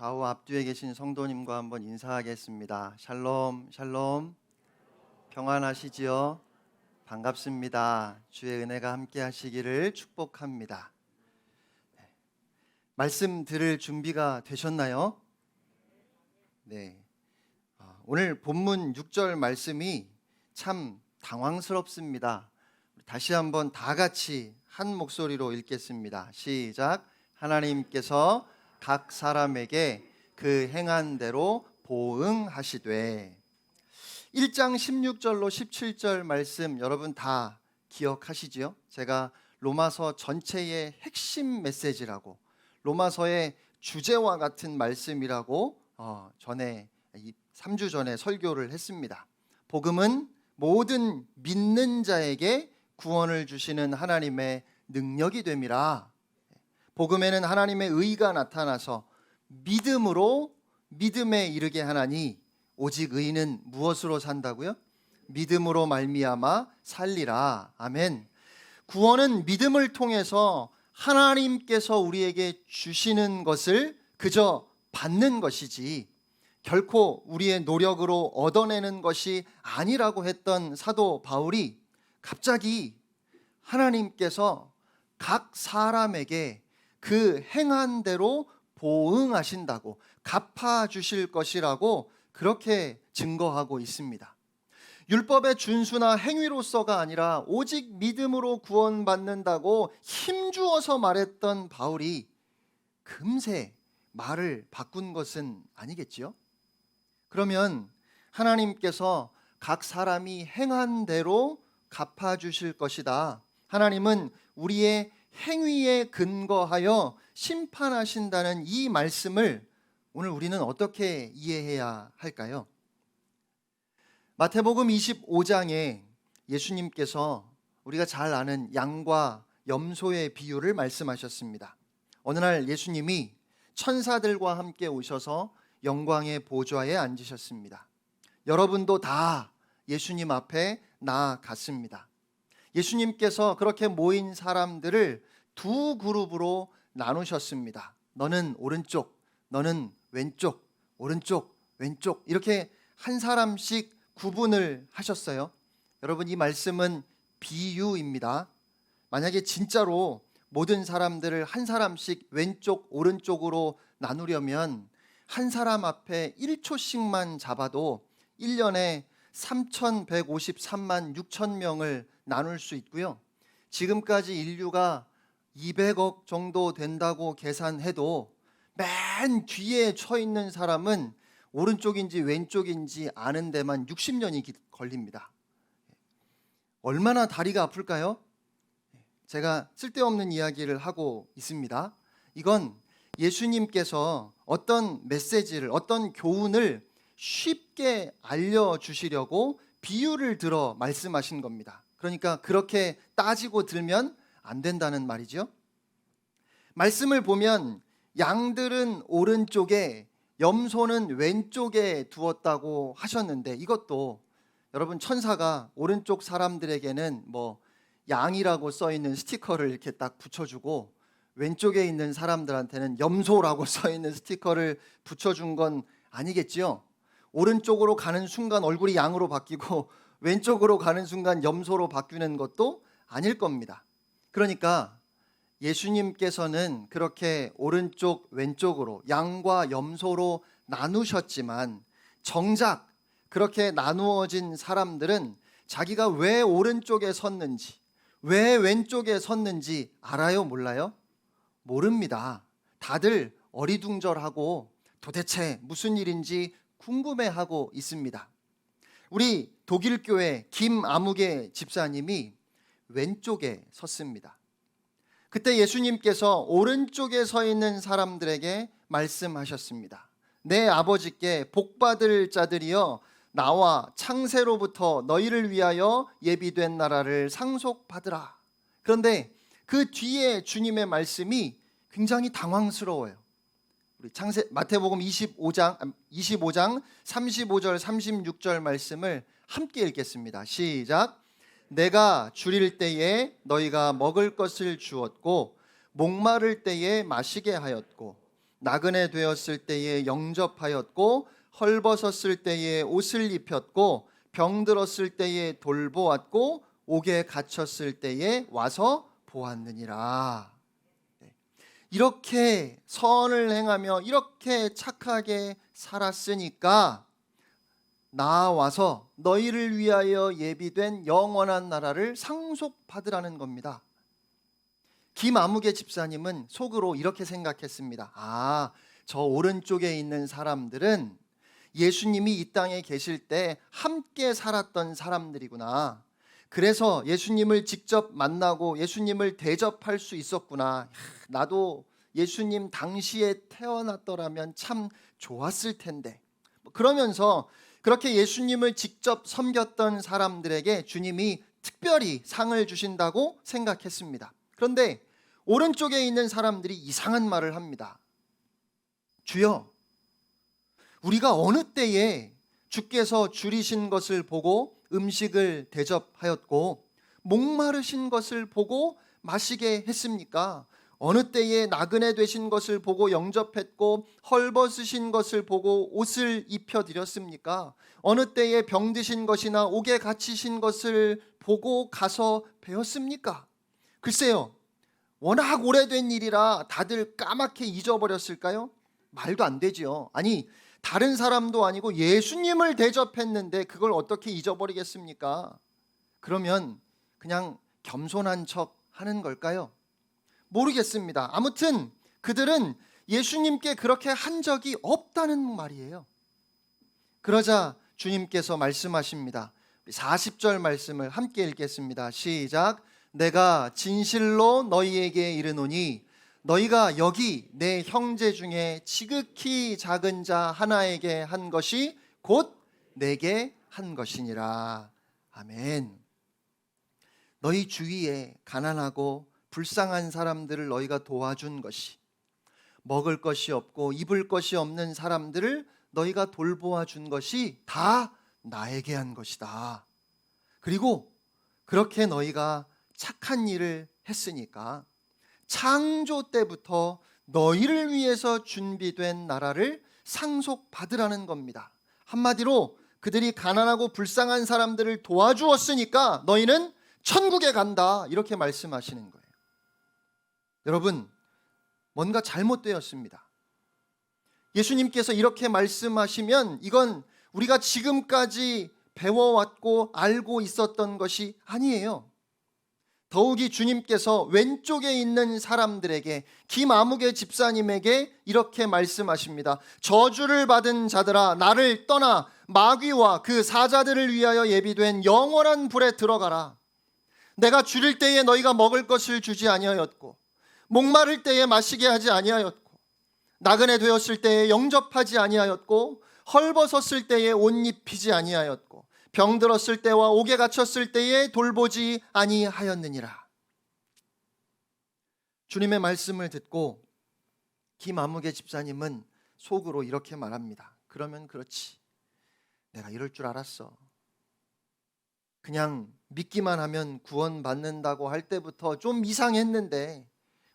좌우 앞뒤에 계신 성도님과 한번 인사하겠습니다. 샬롬, 샬롬. 평안하시지요? 반갑습니다. 주의 은혜가 함께 하시기를 축복합니다. 말씀 들을 준비가 되셨나요? 네. 오늘 본문 6절 말씀이 참 당황스럽습니다. 다시 한번 다 같이 한 목소리로 읽겠습니다. 시작. 하나님께서 각 사람에게 그 행한 대로 보응하시되. 1장 16절로 17절 말씀 여러분 다 기억하시지요? 제가 로마서 전체의 핵심 메시지라고, 로마서의 주제와 같은 말씀이라고 전에 3주 전에 설교를 했습니다. 복음은 모든 믿는 자에게 구원을 주시는 하나님의 능력이 됨이라. 복음에는 하나님의 의가 나타나서 믿음으로 믿음에 이르게 하나니 오직 의인은 무엇으로 산다고요? 믿음으로 말미암아 살리라. 아멘. 구원은 믿음을 통해서 하나님께서 우리에게 주시는 것을 그저 받는 것이지 결코 우리의 노력으로 얻어내는 것이 아니라고 했던 사도 바울이 갑자기 하나님께서 각 사람에게 그 행한 대로 보응하신다고, 갚아주실 것이라고 그렇게 증거하고 있습니다. 율법의 준수나 행위로서가 아니라 오직 믿음으로 구원받는다고 힘주어서 말했던 바울이 금세 말을 바꾼 것은 아니겠지요? 그러면 하나님께서 각 사람이 행한 대로 갚아주실 것이다. 하나님은 우리의 행위에 근거하여 심판하신다는 이 말씀을 오늘 우리는 어떻게 이해해야 할까요? 마태복음 25장에 예수님께서 우리가 잘 아는 양과 염소의 비유를 말씀하셨습니다. 어느 날 예수님이 천사들과 함께 오셔서 영광의 보좌에 앉으셨습니다. 여러분도 다 예수님 앞에 나아갔습니다. 예수님께서 그렇게 모인 사람들을 두 그룹으로 나누셨습니다. 너는 오른쪽, 너는 왼쪽, 오른쪽, 왼쪽, 이렇게 한 사람씩 구분을 하셨어요. 여러분, 이 말씀은 비유입니다. 만약에 진짜로 모든 사람들을 한 사람씩 왼쪽, 오른쪽으로 나누려면 한 사람 앞에 1초씩만 잡아도 1년에 3,153만 6천 명을 나눌 수 있고요. 지금까지 인류가 200억 정도 된다고 계산해도 맨 뒤에 쳐 있는 사람은 오른쪽인지 왼쪽인지 아는 데만 60년이 걸립니다. 얼마나 다리가 아플까요? 제가 쓸데없는 이야기를 하고 있습니다. 이건 예수님께서 어떤 메시지를, 어떤 교훈을 쉽게 알려주시려고 비유를 들어 말씀하신 겁니다. 그러니까 그렇게 따지고 들면 안 된다는 말이죠. 말씀을 보면 양들은 오른쪽에 염소는 왼쪽에 두었다고 하셨는데, 이것도 여러분 천사가 오른쪽 사람들에게는 양이라고 써 있는 스티커를 이렇게 딱 붙여주고 왼쪽에 있는 사람들한테는 염소라고 써 있는 스티커를 붙여준 건 아니겠지요. 오른쪽으로 가는 순간 얼굴이 양으로 바뀌고 왼쪽으로 가는 순간 염소로 바뀌는 것도 아닐 겁니다. 그러니까 예수님께서는 그렇게 오른쪽 왼쪽으로 양과 염소로 나누셨지만 정작 그렇게 나누어진 사람들은 자기가 왜 오른쪽에 섰는지, 왜 왼쪽에 섰는지 알아요? 몰라요? 모릅니다. 다들 어리둥절하고 도대체 무슨 일인지 궁금해하고 있습니다. 우리 독일교회 김아무개 집사님이 왼쪽에 섰습니다. 그때 예수님께서 오른쪽에 서 있는 사람들에게 말씀하셨습니다. 내 아버지께 복받을 자들이여, 나와 창세로부터 너희를 위하여 예비된 나라를 상속받으라. 그런데 그 뒤에 주님의 말씀이 굉장히 당황스러워요. 우리 마태복음 25장 35절 36절 말씀을 함께 읽겠습니다. 시작. 내가 줄일 때에 너희가 먹을 것을 주었고 목마를 때에 마시게 하였고 나그네 되었을 때에 영접하였고 헐벗었을 때에 옷을 입혔고 병들었을 때에 돌보았고 옥에 갇혔을 때에 와서 보았느니라. 이렇게 선을 행하며 이렇게 착하게 살았으니까 나와서 너희를 위하여 예비된 영원한 나라를 상속받으라는 겁니다. 김아무개 집사님은 속으로 이렇게 생각했습니다. 저 오른쪽에 있는 사람들은 예수님이 이 땅에 계실 때 함께 살았던 사람들이구나. 그래서 예수님을 직접 만나고 예수님을 대접할 수 있었구나. 나도 예수님 당시에 태어났더라면 참 좋았을 텐데. 그러면서 그렇게 예수님을 직접 섬겼던 사람들에게 주님이 특별히 상을 주신다고 생각했습니다. 그런데 오른쪽에 있는 사람들이 이상한 말을 합니다. 주여, 우리가 어느 때에 주께서 줄이신 것을 보고 음식을 대접하였고 목마르신 것을 보고 마시게 했습니까? 어느 때에 나그네 되신 것을 보고 영접했고 헐벗으신 것을 보고 옷을 입혀드렸습니까? 어느 때에 병드신 것이나 옥에 갇히신 것을 보고 가서 배웠습니까? 글쎄요, 워낙 오래된 일이라 다들 까맣게 잊어버렸을까요? 말도 안 되지요. 아니, 다른 사람도 아니고 예수님을 대접했는데 그걸 어떻게 잊어버리겠습니까? 그러면 그냥 겸손한 척 하는 걸까요? 모르겠습니다. 아무튼 그들은 예수님께 그렇게 한 적이 없다는 말이에요. 그러자 주님께서 말씀하십니다. 40절 말씀을 함께 읽겠습니다. 시작. 내가 진실로 너희에게 이르노니 너희가 여기 내 형제 중에 지극히 작은 자 하나에게 한 것이 곧 내게 한 것이니라. 아멘. 너희 주위에 가난하고 불쌍한 사람들을 너희가 도와준 것이, 먹을 것이 없고 입을 것이 없는 사람들을 너희가 돌보아 준 것이 다 나에게 한 것이다. 그리고 그렇게 너희가 착한 일을 했으니까 창조 때부터 너희를 위해서 준비된 나라를 상속받으라는 겁니다. 한마디로 그들이 가난하고 불쌍한 사람들을 도와주었으니까 너희는 천국에 간다, 이렇게 말씀하시는 거예요. 여러분, 뭔가 잘못되었습니다. 예수님께서 이렇게 말씀하시면 이건 우리가 지금까지 배워왔고 알고 있었던 것이 아니에요. 더욱이 주님께서 왼쪽에 있는 사람들에게, 김아무개 집사님에게 이렇게 말씀하십니다. 저주를 받은 자들아, 나를 떠나 마귀와 그 사자들을 위하여 예비된 영원한 불에 들어가라. 내가 줄일 때에 너희가 먹을 것을 주지 아니하였고 목마를 때에 마시게 하지 아니하였고 나그네 되었을 때에 영접하지 아니하였고 헐벗었을 때에 옷 입히지 아니하였고 병들었을 때와 옥에 갇혔을 때에 돌보지 아니하였느니라. 주님의 말씀을 듣고 김아무개 집사님은 속으로 이렇게 말합니다. 그러면 그렇지, 내가 이럴 줄 알았어. 그냥 믿기만 하면 구원받는다고 할 때부터 좀 이상했는데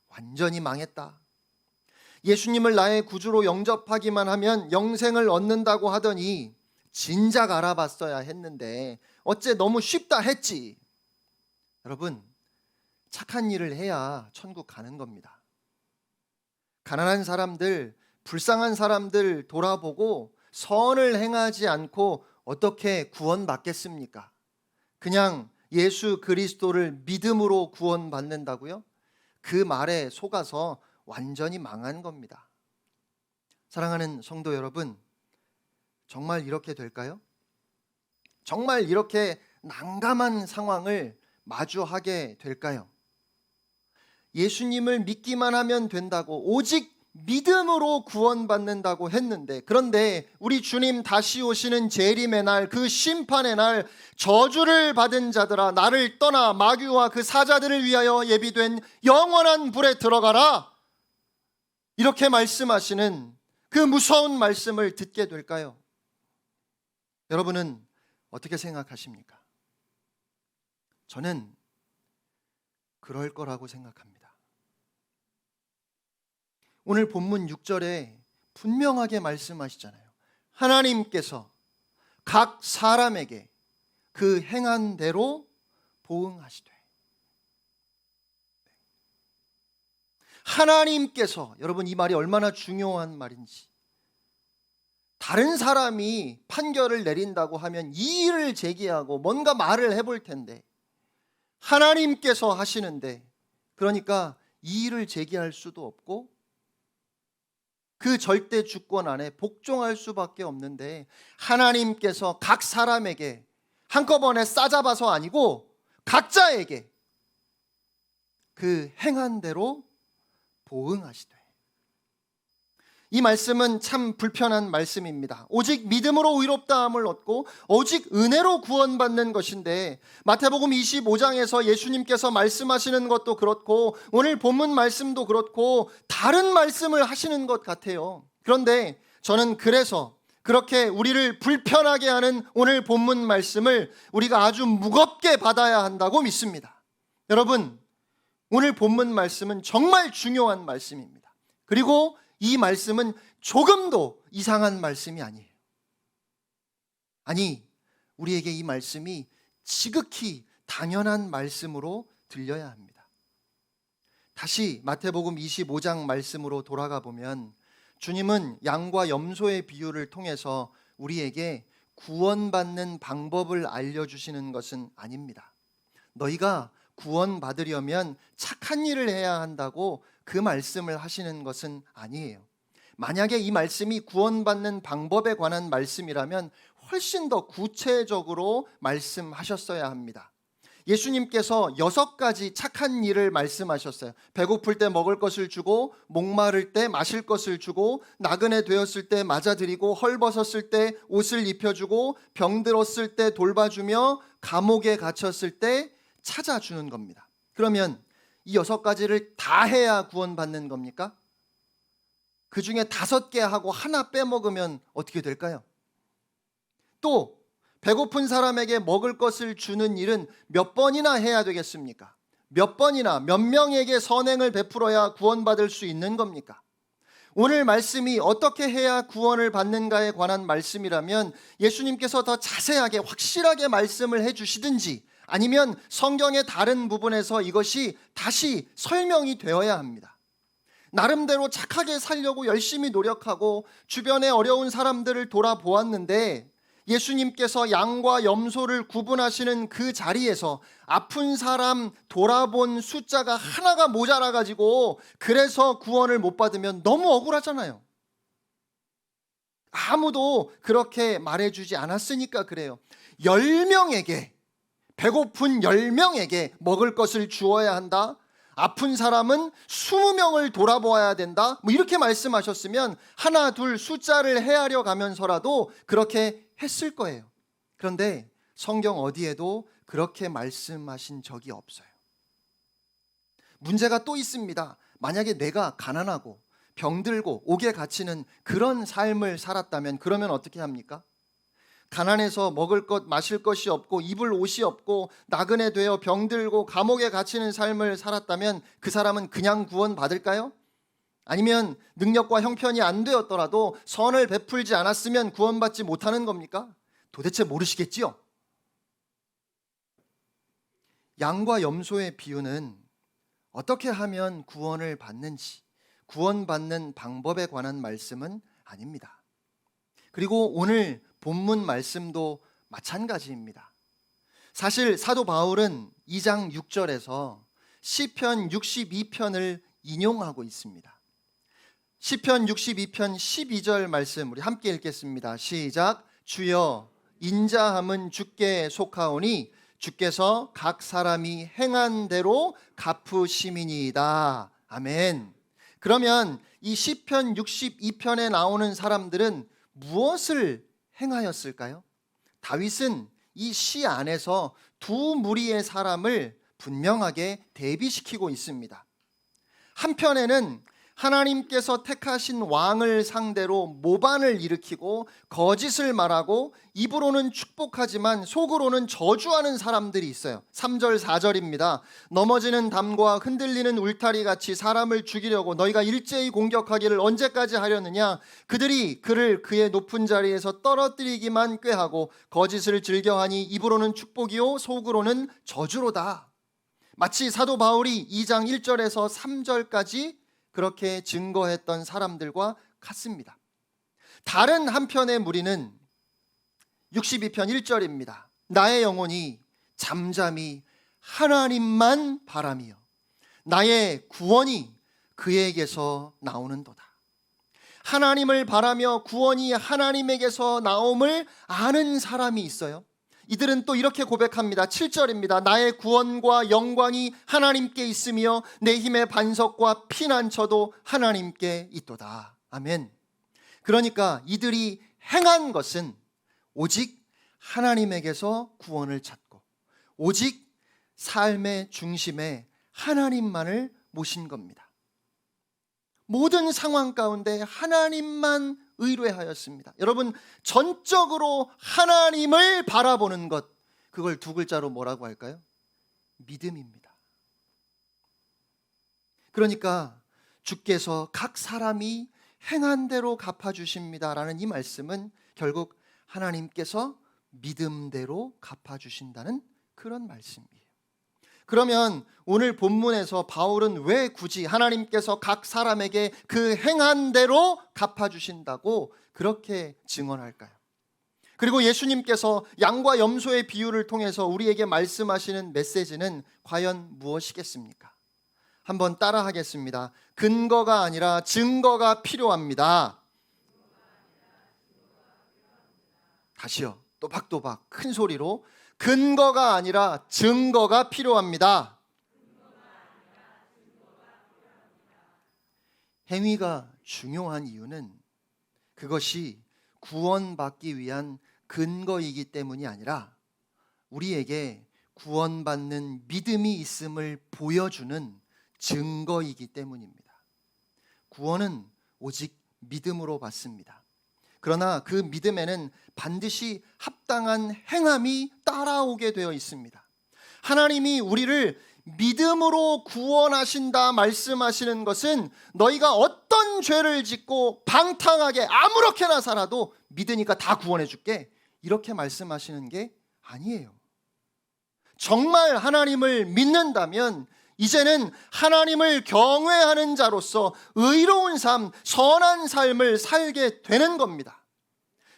완전히 망했다. 예수님을 나의 구주로 영접하기만 하면 영생을 얻는다고 하더니 진작 알아봤어야 했는데 어째 너무 쉽다 했지. 여러분, 착한 일을 해야 천국 가는 겁니다. 가난한 사람들, 불쌍한 사람들 돌아보고 선을 행하지 않고 어떻게 구원받겠습니까? 그냥 예수 그리스도를 믿음으로 구원받는다고요? 그 말에 속아서 완전히 망한 겁니다. 사랑하는 성도 여러분, 정말 이렇게 될까요? 정말 이렇게 난감한 상황을 마주하게 될까요? 예수님을 믿기만 하면 된다고, 오직 믿음으로 구원받는다고 했는데, 그런데 우리 주님 다시 오시는 재림의 날, 그 심판의 날, 저주를 받은 자들아, 나를 떠나 마귀와 그 사자들을 위하여 예비된 영원한 불에 들어가라, 이렇게 말씀하시는 그 무서운 말씀을 듣게 될까요? 여러분은 어떻게 생각하십니까? 저는 그럴 거라고 생각합니다. 오늘 본문 6절에 분명하게 말씀하시잖아요. 하나님께서 각 사람에게 그 행한 대로 보응하시되. 하나님께서, 여러분 이 말이 얼마나 중요한 말인지. 다른 사람이 판결을 내린다고 하면 이의를 제기하고 뭔가 말을 해볼 텐데, 하나님께서 하시는데, 그러니까 이의를 제기할 수도 없고 그 절대 주권 안에 복종할 수밖에 없는데, 하나님께서 각 사람에게 한꺼번에 싸잡아서 아니고 각자에게 그 행한 대로 보응하시되. 이 말씀은 참 불편한 말씀입니다. 오직 믿음으로 의롭다함을 얻고 오직 은혜로 구원받는 것인데, 마태복음 25장에서 예수님께서 말씀하시는 것도 그렇고 오늘 본문 말씀도 그렇고 다른 말씀을 하시는 것 같아요. 그런데 저는 그래서 그렇게 우리를 불편하게 하는 오늘 본문 말씀을 우리가 아주 무겁게 받아야 한다고 믿습니다. 여러분, 오늘 본문 말씀은 정말 중요한 말씀입니다. 그리고 이 말씀은 조금도 이상한 말씀이 아니에요. 아니, 우리에게 이 말씀이 지극히 당연한 말씀으로 들려야 합니다. 다시 마태복음 25장 말씀으로 돌아가 보면 주님은 양과 염소의 비유를 통해서 우리에게 구원받는 방법을 알려주시는 것은 아닙니다. 너희가 구원받으려면 착한 일을 해야 한다고 그 말씀을 하시는 것은 아니에요. 만약에 이 말씀이 구원받는 방법에 관한 말씀이라면 훨씬 더 구체적으로 말씀하셨어야 합니다. 예수님께서 6가지 착한 일을 말씀하셨어요. 배고플 때 먹을 것을 주고, 목마를 때 마실 것을 주고, 나그네 되었을 때 맞아들이고, 헐벗었을 때 옷을 입혀주고, 병들었을 때 돌봐주며, 감옥에 갇혔을 때 찾아주는 겁니다. 그러면 이 6가지를 다 해야 구원받는 겁니까? 그 중에 5개 하고 하나 빼먹으면 어떻게 될까요? 또 배고픈 사람에게 먹을 것을 주는 일은 몇 번이나 해야 되겠습니까? 몇 번이나 몇 명에게 선행을 베풀어야 구원받을 수 있는 겁니까? 오늘 말씀이 어떻게 해야 구원을 받는가에 관한 말씀이라면 예수님께서 더 자세하게 확실하게 말씀을 해주시든지, 아니면 성경의 다른 부분에서 이것이 다시 설명이 되어야 합니다. 나름대로 착하게 살려고 열심히 노력하고 주변에 어려운 사람들을 돌아보았는데, 예수님께서 양과 염소를 구분하시는 그 자리에서 아픈 사람 돌아본 숫자가 하나가 모자라가지고 그래서 구원을 못 받으면 너무 억울하잖아요. 아무도 그렇게 말해주지 않았으니까 그래요. 10명에게, 배고픈 10명에게 먹을 것을 주어야 한다. 아픈 사람은 20명을 돌아보아야 된다. 이렇게 말씀하셨으면 하나 둘 숫자를 헤아려 가면서라도 그렇게 했을 거예요. 그런데 성경 어디에도 그렇게 말씀하신 적이 없어요. 문제가 또 있습니다. 만약에 내가 가난하고 병들고 옥에 갇히는 그런 삶을 살았다면 그러면 어떻게 합니까? 가난해서 먹을 것 마실 것이 없고 입을 옷이 없고 나그네 되어 병들고 감옥에 갇히는 삶을 살았다면 그 사람은 그냥 구원받을까요? 아니면 능력과 형편이 안 되었더라도 선을 베풀지 않았으면 구원받지 못하는 겁니까? 도대체 모르시겠지요? 양과 염소의 비유는 어떻게 하면 구원을 받는지, 구원받는 방법에 관한 말씀은 아닙니다. 그리고 오늘 본문 말씀도 마찬가지입니다. 사실 사도 바울은 2장 6절에서 시편 62편을 인용하고 있습니다. 시편 62편 12절 말씀 우리 함께 읽겠습니다. 시작. 주여 인자함은 주께 속하오니 주께서 각 사람이 행한 대로 갚으심이니이다. 아멘. 그러면 이 시편 62편에 나오는 사람들은 무엇을 행하였을까요? 다윗은 이 시 안에서 두 무리의 사람을 분명하게 대비시키고 있습니다. 한편에는 하나님께서 택하신 왕을 상대로 모반을 일으키고 거짓을 말하고 입으로는 축복하지만 속으로는 저주하는 사람들이 있어요. 3절 4절입니다. 넘어지는 담과 흔들리는 울타리 같이 사람을 죽이려고 너희가 일제히 공격하기를 언제까지 하려느냐. 그들이 그를 그의 높은 자리에서 떨어뜨리기만 꾀하고 거짓을 즐겨하니 입으로는 축복이요 속으로는 저주로다. 마치 사도 바울이 2장 1절에서 3절까지 그렇게 증거했던 사람들과 같습니다. 다른 한편의 무리는 62편 1절입니다. 나의 영혼이 잠잠히 하나님만 바라며 나의 구원이 그에게서 나오는도다. 하나님을 바라며 구원이 하나님에게서 나옴을 아는 사람이 있어요. 이들은 또 이렇게 고백합니다. 7절입니다. 나의 구원과 영광이 하나님께 있으며 내 힘의 반석과 피난처도 하나님께 있도다. 아멘. 그러니까 이들이 행한 것은 오직 하나님에게서 구원을 찾고 오직 삶의 중심에 하나님만을 모신 겁니다. 모든 상황 가운데 하나님만 의뢰하였습니다. 여러분, 전적으로 하나님을 바라보는 것, 그걸 두 글자로 뭐라고 할까요? 믿음입니다. 그러니까 주께서 각 사람이 행한 대로 갚아주십니다라는 이 말씀은 결국 하나님께서 믿음대로 갚아주신다는 그런 말씀이에요. 그러면 오늘 본문에서 바울은 왜 굳이 하나님께서 각 사람에게 그 행한 대로 갚아주신다고 그렇게 증언할까요? 그리고 예수님께서 양과 염소의 비유를 통해서 우리에게 말씀하시는 메시지는 과연 무엇이겠습니까? 한번 따라 하겠습니다. 근거가 아니라 증거가 필요합니다. 다시요. 또박또박 큰 소리로 근거가 아니라 증거가 필요합니다. 행위가 중요한 이유는 그것이 구원받기 위한 근거이기 때문이 아니라 우리에게 구원받는 믿음이 있음을 보여주는 증거이기 때문입니다. 구원은 오직 믿음으로 받습니다. 그러나 그 믿음에는 반드시 합당한 행함이 따라오게 되어 있습니다. 하나님이 우리를 믿음으로 구원하신다 말씀하시는 것은 너희가 어떤 죄를 짓고 방탕하게 아무렇게나 살아도 믿으니까 다 구원해 줄게, 이렇게 말씀하시는 게 아니에요. 정말 하나님을 믿는다면 이제는 하나님을 경외하는 자로서 의로운 삶, 선한 삶을 살게 되는 겁니다.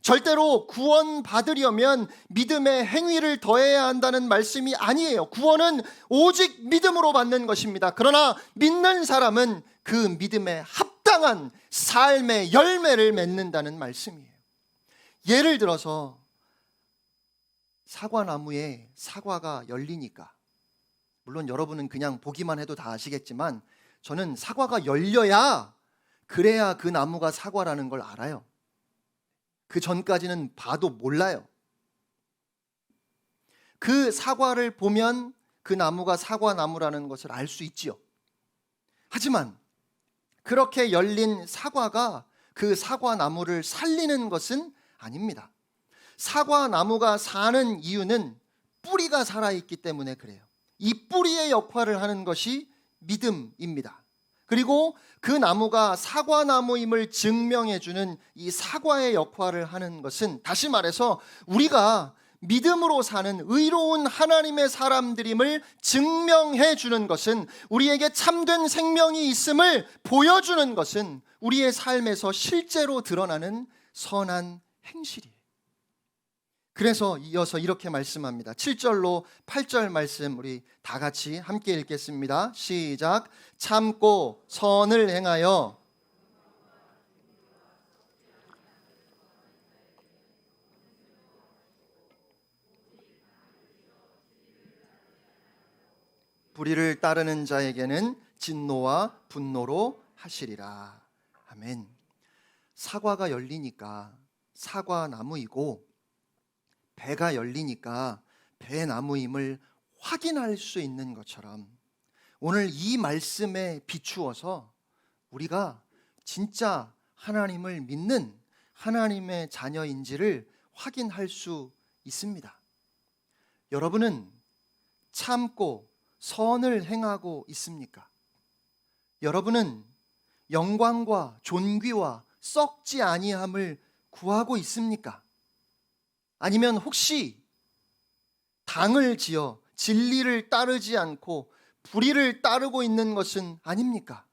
절대로 구원받으려면 믿음의 행위를 더해야 한다는 말씀이 아니에요. 구원은 오직 믿음으로 받는 것입니다. 그러나 믿는 사람은 그 믿음에 합당한 삶의 열매를 맺는다는 말씀이에요. 예를 들어서 사과나무에 사과가 열리니까, 물론 여러분은 그냥 보기만 해도 다 아시겠지만 저는 사과가 열려야 그래야 그 나무가 사과라는 걸 알아요. 그 전까지는 봐도 몰라요. 그 사과를 보면 그 나무가 사과나무라는 것을 알 수 있지요. 하지만 그렇게 열린 사과가 그 사과나무를 살리는 것은 아닙니다. 사과나무가 사는 이유는 뿌리가 살아있기 때문에 그래요. 이 뿌리의 역할을 하는 것이 믿음입니다. 그리고 그 나무가 사과나무임을 증명해주는 이 사과의 역할을 하는 것은, 다시 말해서 우리가 믿음으로 사는 의로운 하나님의 사람들임을 증명해주는 것은, 우리에게 참된 생명이 있음을 보여주는 것은 우리의 삶에서 실제로 드러나는 선한 행실이에요. 그래서 이어서 이렇게 말씀합니다. 7절로 8절 말씀 우리 다 같이 함께 읽겠습니다. 시작. 참고 선을 행하여 불의를 따르는 자에게는 진노와 분노로 하시리라. 아멘. 사과가 열리니까 사과나무이고 배가 열리니까 배나무임을 확인할 수 있는 것처럼 오늘 이 말씀에 비추어서 우리가 진짜 하나님을 믿는 하나님의 자녀인지를 확인할 수 있습니다. 여러분은 참고 선을 행하고 있습니까? 여러분은 영광과 존귀와 썩지 아니함을 구하고 있습니까? 아니면 혹시 당을 지어 진리를 따르지 않고 불의를 따르고 있는 것은 아닙니까?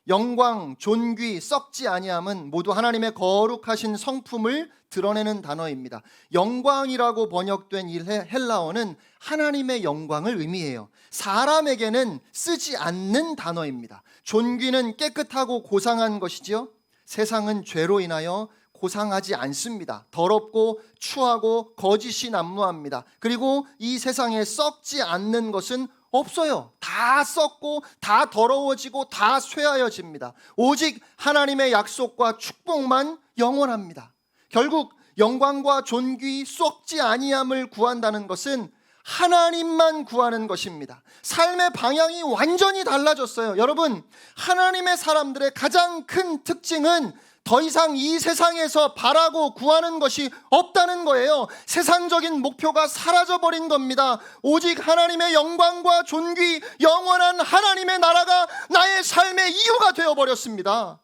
영광, 존귀, 썩지 아니함은 모두 하나님의 거룩하신 성품을 드러내는 단어입니다. 영광이라고 번역된 이 헬라어는 하나님의 영광을 의미해요. 사람에게는 쓰지 않는 단어입니다. 존귀는 깨끗하고 고상한 것이지요. 세상은 죄로 인하여 고상하지 않습니다. 더럽고 추하고 거짓이 난무합니다. 그리고 이 세상에 썩지 않는 것은 없어요. 다 썩고 다 더러워지고 다 쇠하여집니다. 오직 하나님의 약속과 축복만 영원합니다. 결국 영광과 존귀, 썩지 아니함을 구한다는 것은 하나님만 구하는 것입니다. 삶의 방향이 완전히 달라졌어요. 여러분, 하나님의 사람들의 가장 큰 특징은 더 이상 이 세상에서 바라고 구하는 것이 없다는 거예요. 세상적인 목표가 사라져버린 겁니다. 오직 하나님의 영광과 존귀, 영원한 하나님의 나라가 나의 삶의 이유가 되어버렸습니다.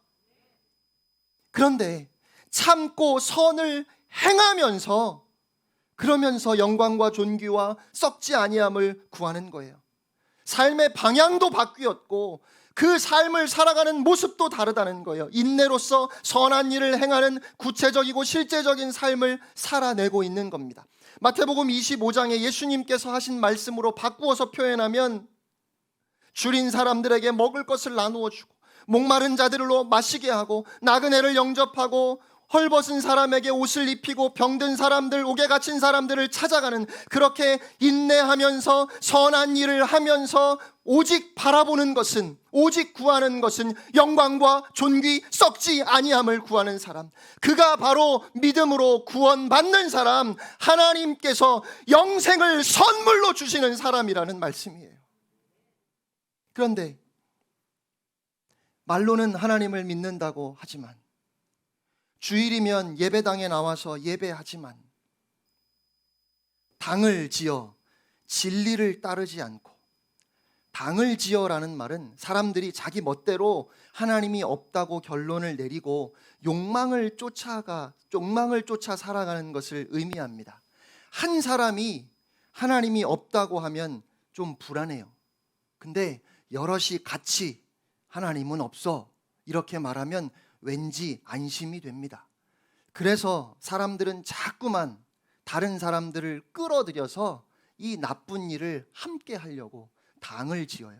그런데 참고 선을 행하면서 그러면서 영광과 존귀와 썩지 아니함을 구하는 거예요. 삶의 방향도 바뀌었고 그 삶을 살아가는 모습도 다르다는 거예요. 인내로서 선한 일을 행하는 구체적이고 실제적인 삶을 살아내고 있는 겁니다. 마태복음 25장에 예수님께서 하신 말씀으로 바꾸어서 표현하면 줄인 사람들에게 먹을 것을 나누어 주고 목마른 자들로 마시게 하고 나그네를 영접하고 헐벗은 사람에게 옷을 입히고 병든 사람들, 옥에 갇힌 사람들을 찾아가는, 그렇게 인내하면서 선한 일을 하면서 오직 바라보는 것은, 오직 구하는 것은 영광과 존귀, 썩지 아니함을 구하는 사람, 그가 바로 믿음으로 구원받는 사람, 하나님께서 영생을 선물로 주시는 사람이라는 말씀이에요. 그런데 말로는 하나님을 믿는다고 하지만, 주일이면 예배당에 나와서 예배하지만 당을 지어 진리를 따르지 않고, 당을 지어라는 말은 사람들이 자기 멋대로 하나님이 없다고 결론을 내리고 욕망을 쫓아 살아가는 것을 의미합니다. 한 사람이 하나님이 없다고 하면 좀 불안해요. 근데 여럿이 같이 하나님은 없어 이렇게 말하면 왠지 안심이 됩니다. 그래서 사람들은 자꾸만 다른 사람들을 끌어들여서 이 나쁜 일을 함께 하려고 당을 지어요.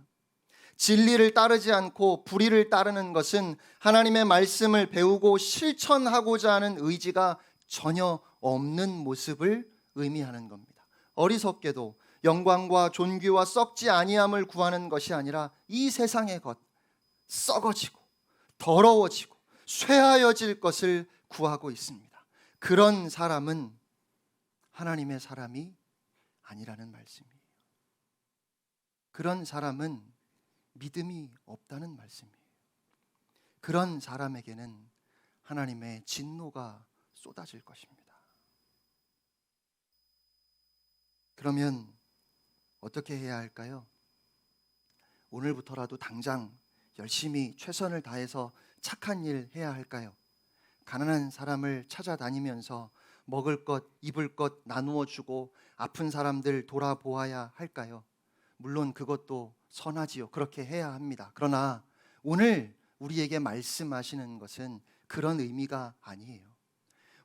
진리를 따르지 않고 불의를 따르는 것은 하나님의 말씀을 배우고 실천하고자 하는 의지가 전혀 없는 모습을 의미하는 겁니다. 어리석게도 영광과 존귀와 썩지 아니함을 구하는 것이 아니라 이 세상의 것, 썩어지고 더러워지고 쇠하여질 것을 구하고 있습니다. 그런 사람은 하나님의 사람이 아니라는 말씀이에요. 그런 사람은 믿음이 없다는 말씀이에요. 그런 사람에게는 하나님의 진노가 쏟아질 것입니다. 그러면 어떻게 해야 할까요? 오늘부터라도 당장 열심히 최선을 다해서 착한 일 해야 할까요? 가난한 사람을 찾아다니면서 먹을 것, 입을 것 나누어 주고 아픈 사람들 돌아보아야 할까요? 물론 그것도 선하지요. 그렇게 해야 합니다. 그러나 오늘 우리에게 말씀하시는 것은 그런 의미가 아니에요.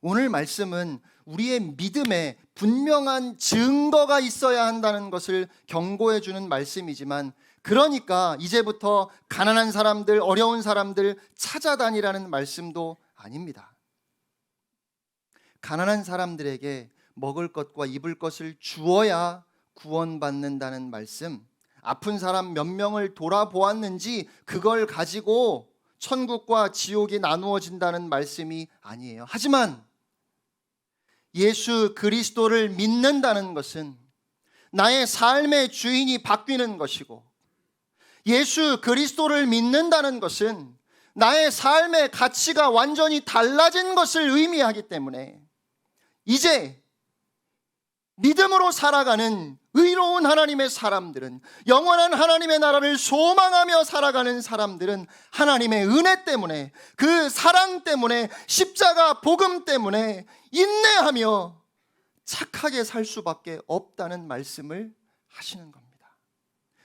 오늘 말씀은 우리의 믿음에 분명한 증거가 있어야 한다는 것을 경고해 주는 말씀이지만, 그러니까 이제부터 가난한 사람들, 어려운 사람들 찾아다니라는 말씀도 아닙니다. 가난한 사람들에게 먹을 것과 입을 것을 주어야 구원받는다는 말씀, 아픈 사람 몇 명을 돌아보았는지 그걸 가지고 천국과 지옥이 나누어진다는 말씀이 아니에요. 하지만 예수 그리스도를 믿는다는 것은 나의 삶의 주인이 바뀌는 것이고, 예수 그리스도를 믿는다는 것은 나의 삶의 가치가 완전히 달라진 것을 의미하기 때문에 이제 믿음으로 살아가는 의로운 하나님의 사람들은, 영원한 하나님의 나라를 소망하며 살아가는 사람들은 하나님의 은혜 때문에, 그 사랑 때문에, 십자가 복음 때문에 인내하며 착하게 살 수밖에 없다는 말씀을 하시는 겁니다.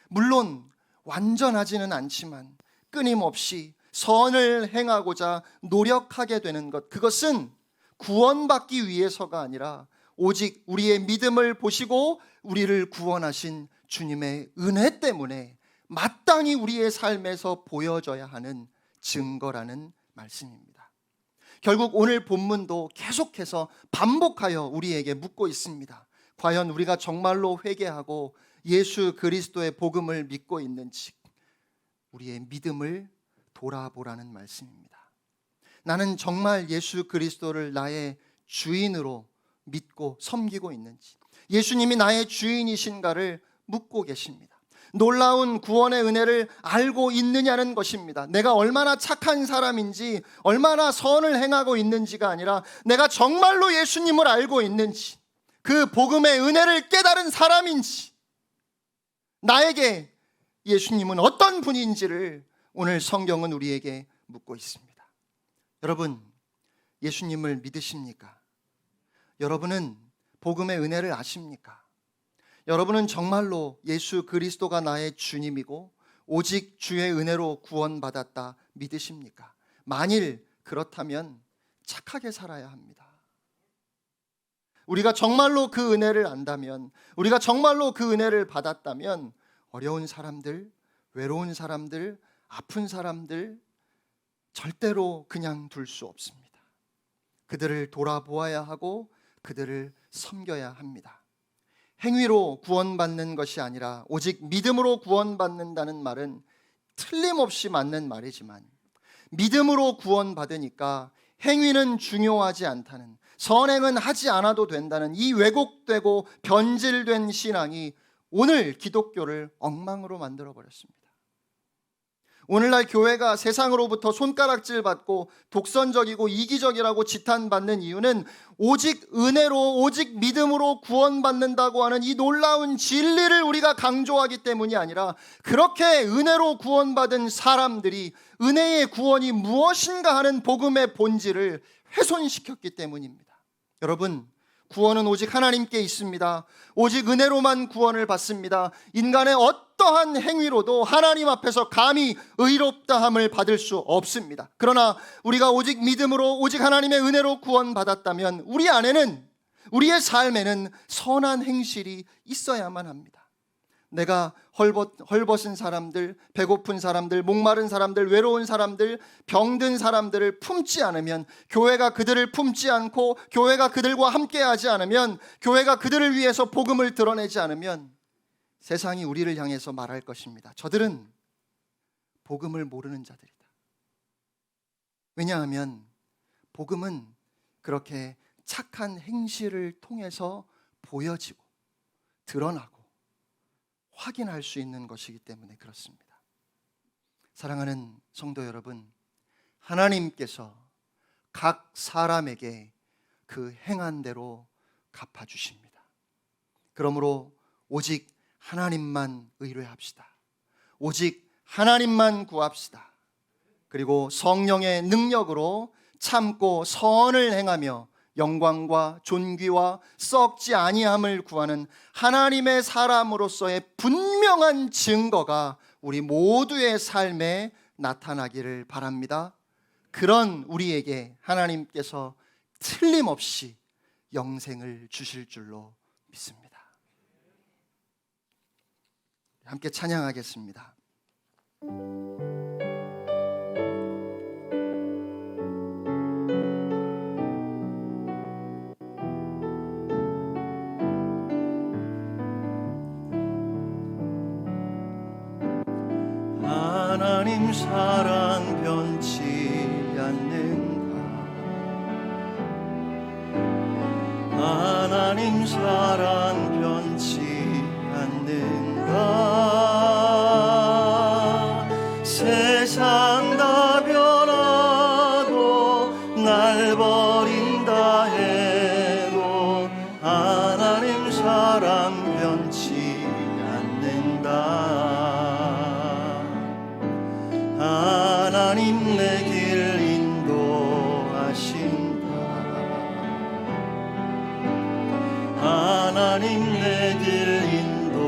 물론 완전하지는 않지만 끊임없이 선을 행하고자 노력하게 되는 것, 그것은 구원받기 위해서가 아니라 오직 우리의 믿음을 보시고 우리를 구원하신 주님의 은혜 때문에 마땅히 우리의 삶에서 보여져야 하는 증거라는 말씀입니다. 결국 오늘 본문도 계속해서 반복하여 우리에게 묻고 있습니다. 과연 우리가 정말로 회개하고 예수 그리스도의 복음을 믿고 있는지 우리의 믿음을 돌아보라는 말씀입니다. 나는 정말 예수 그리스도를 나의 주인으로 믿고 섬기고 있는지, 예수님이 나의 주인이신가를 묻고 계십니다. 놀라운 구원의 은혜를 알고 있느냐는 것입니다. 내가 얼마나 착한 사람인지, 얼마나 선을 행하고 있는지가 아니라 내가 정말로 예수님을 알고 있는지, 그 복음의 은혜를 깨달은 사람인지, 나에게 예수님은 어떤 분인지를 오늘 성경은 우리에게 묻고 있습니다. 여러분, 예수님을 믿으십니까? 여러분은 복음의 은혜를 아십니까? 여러분은 정말로 예수 그리스도가 나의 주님이고 오직 주의 은혜로 구원받았다 믿으십니까? 만일 그렇다면 착하게 살아야 합니다. 우리가 정말로 그 은혜를 안다면, 우리가 정말로 그 은혜를 받았다면 어려운 사람들, 외로운 사람들, 아픈 사람들 절대로 그냥 둘 수 없습니다. 그들을 돌아보아야 하고 그들을 섬겨야 합니다. 행위로 구원받는 것이 아니라 오직 믿음으로 구원받는다는 말은 틀림없이 맞는 말이지만, 믿음으로 구원받으니까 행위는 중요하지 않다는, 선행은 하지 않아도 된다는 이 왜곡되고 변질된 신앙이 오늘 기독교를 엉망으로 만들어버렸습니다. 오늘날 교회가 세상으로부터 손가락질 받고 독선적이고 이기적이라고 지탄받는 이유는 오직 은혜로, 오직 믿음으로 구원받는다고 하는 이 놀라운 진리를 우리가 강조하기 때문이 아니라, 그렇게 은혜로 구원받은 사람들이 은혜의 구원이 무엇인가 하는 복음의 본질을 훼손시켰기 때문입니다. 여러분, 구원은 오직 하나님께 있습니다. 오직 은혜로만 구원을 받습니다. 인간의 어떠한 행위로도 하나님 앞에서 감히 의롭다함을 받을 수 없습니다. 그러나 우리가 오직 믿음으로, 오직 하나님의 은혜로 구원받았다면 우리 안에는, 우리의 삶에는 선한 행실이 있어야만 합니다. 내가 헐벗은 사람들, 배고픈 사람들, 목마른 사람들, 외로운 사람들, 병든 사람들을 품지 않으면, 교회가 그들을 품지 않고 교회가 그들과 함께하지 않으면, 교회가 그들을 위해서 복음을 드러내지 않으면 세상이 우리를 향해서 말할 것입니다. 저들은 복음을 모르는 자들이다. 왜냐하면 복음은 그렇게 착한 행실을 통해서 보여지고 드러나고 확인할 수 있는 것이기 때문에 그렇습니다. 사랑하는 성도 여러분, 하나님께서 각 사람에게 그 행한 대로 갚아주십니다. 그러므로 오직 하나님만 의뢰합시다. 오직 하나님만 구합시다. 그리고 성령의 능력으로 참고 선을 행하며 영광과 존귀와 썩지 아니함을 구하는 하나님의 사람으로서의 분명한 증거가 우리 모두의 삶에 나타나기를 바랍니다. 그런 우리에게 하나님께서 틀림없이 영생을 주실 줄로 믿습니다. 함께 찬양하겠습니다. 하나님 사랑 변치 않는가, 하나님 사랑 변치 않는가, 하나님 내 길 인도하신다.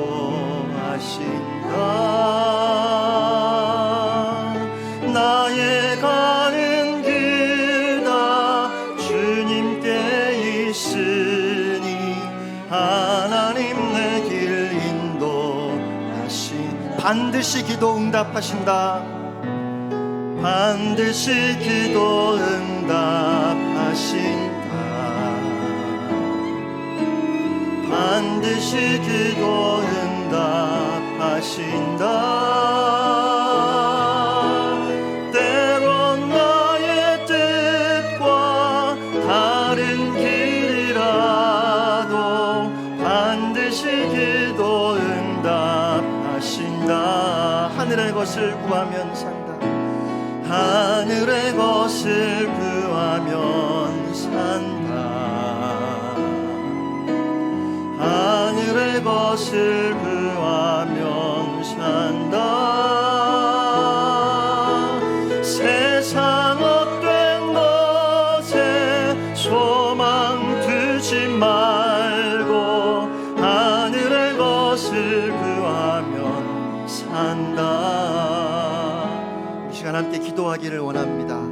나의 가는 길 다 주님께 있으니 하나님 내 길 인도하신. 반드시 기도 응답하신다. 반드시 기도 응답하신다. 반드시 기도 응답하신다. 때론 나의 뜻과 다른 길이라도 반드시 기도 응답하신다. 하늘의 것을 구하면 산다. 하늘의 것을 구하면 산다. 하늘의 것을 구하면 산다. 세상 헛된 것에 소망 두지 말고 하늘의 것을 구하면 산다. 이 시간 함께 기도하기를 원합니다.